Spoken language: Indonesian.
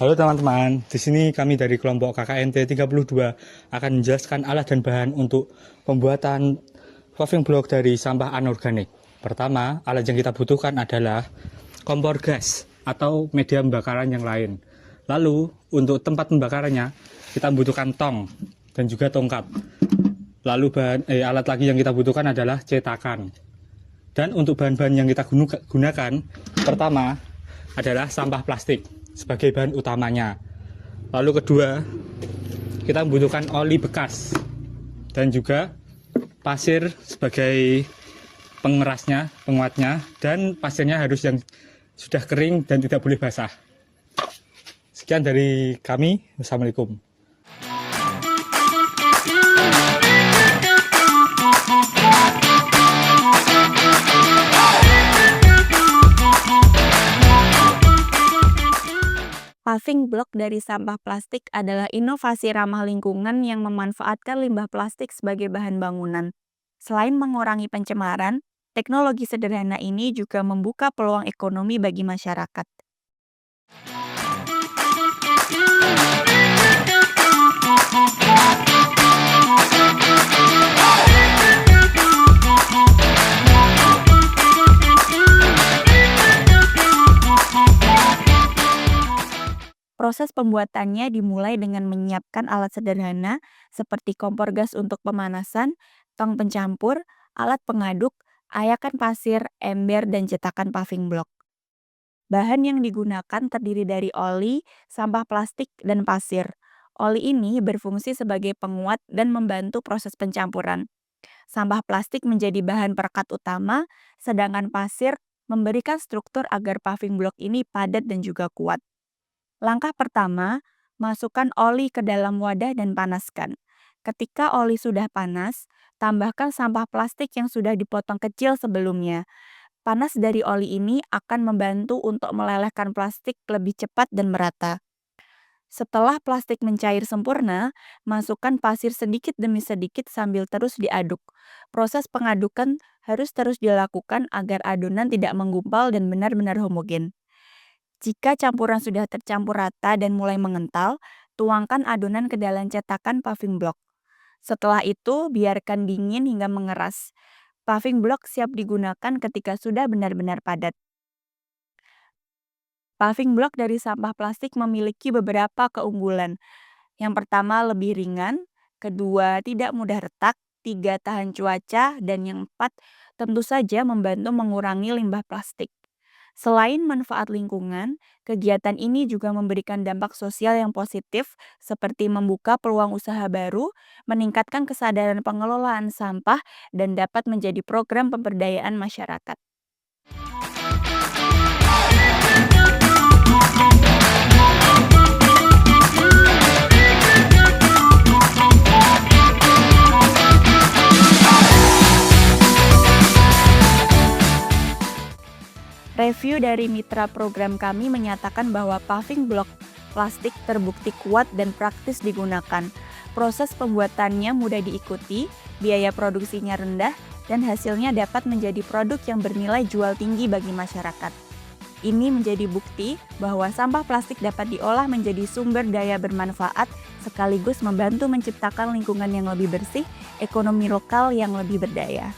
Halo teman-teman, di sini kami dari kelompok KKNT 32 akan menjelaskan alat dan bahan untuk pembuatan paving block dari sampah anorganik. Pertama, alat yang kita butuhkan adalah kompor gas atau media pembakaran yang lain. Lalu, untuk tempat pembakarannya, kita membutuhkan tong dan juga tongkat. Lalu alat lagi yang kita butuhkan adalah cetakan. Dan untuk bahan-bahan yang kita gunakan, pertama adalah sampah plastik sebagai bahan utamanya. Lalu kedua, kita membutuhkan oli bekas dan juga pasir sebagai pengerasnya, penguatnya, dan pasirnya harus yang sudah kering dan tidak boleh basah. Sekian dari kami. Wassalamualaikum. Paving block dari sampah plastik adalah inovasi ramah lingkungan yang memanfaatkan limbah plastik sebagai bahan bangunan. Selain mengurangi pencemaran, teknologi sederhana ini juga membuka peluang ekonomi bagi masyarakat. Proses pembuatannya dimulai dengan menyiapkan alat sederhana seperti kompor gas untuk pemanasan, tong pencampur, alat pengaduk, ayakan pasir, ember, dan cetakan paving block. Bahan yang digunakan terdiri dari oli, sampah plastik, dan pasir. Oli ini berfungsi sebagai penguat dan membantu proses pencampuran. Sampah plastik menjadi bahan perekat utama, sedangkan pasir memberikan struktur agar paving block ini padat dan juga kuat. Langkah pertama, masukkan oli ke dalam wadah dan panaskan. Ketika oli sudah panas, tambahkan sampah plastik yang sudah dipotong kecil sebelumnya. Panas dari oli ini akan membantu untuk melelehkan plastik lebih cepat dan merata. Setelah plastik mencair sempurna, masukkan pasir sedikit demi sedikit sambil terus diaduk. Proses pengadukan harus terus dilakukan agar adonan tidak menggumpal dan benar-benar homogen. Jika campuran sudah tercampur rata dan mulai mengental, tuangkan adonan ke dalam cetakan paving block. Setelah itu, biarkan dingin hingga mengeras. Paving block siap digunakan ketika sudah benar-benar padat. Paving block dari sampah plastik memiliki beberapa keunggulan. Yang pertama, lebih ringan. Kedua, tidak mudah retak. Tiga, tahan cuaca. Dan yang empat, tentu saja membantu mengurangi limbah plastik. Selain manfaat lingkungan, kegiatan ini juga memberikan dampak sosial yang positif seperti membuka peluang usaha baru, meningkatkan kesadaran pengelolaan sampah, dan dapat menjadi program pemberdayaan masyarakat. Review dari mitra program kami menyatakan bahwa paving block plastik terbukti kuat dan praktis digunakan. Proses pembuatannya mudah diikuti, biaya produksinya rendah, dan hasilnya dapat menjadi produk yang bernilai jual tinggi bagi masyarakat. Ini menjadi bukti bahwa sampah plastik dapat diolah menjadi sumber daya bermanfaat sekaligus membantu menciptakan lingkungan yang lebih bersih, ekonomi lokal yang lebih berdaya.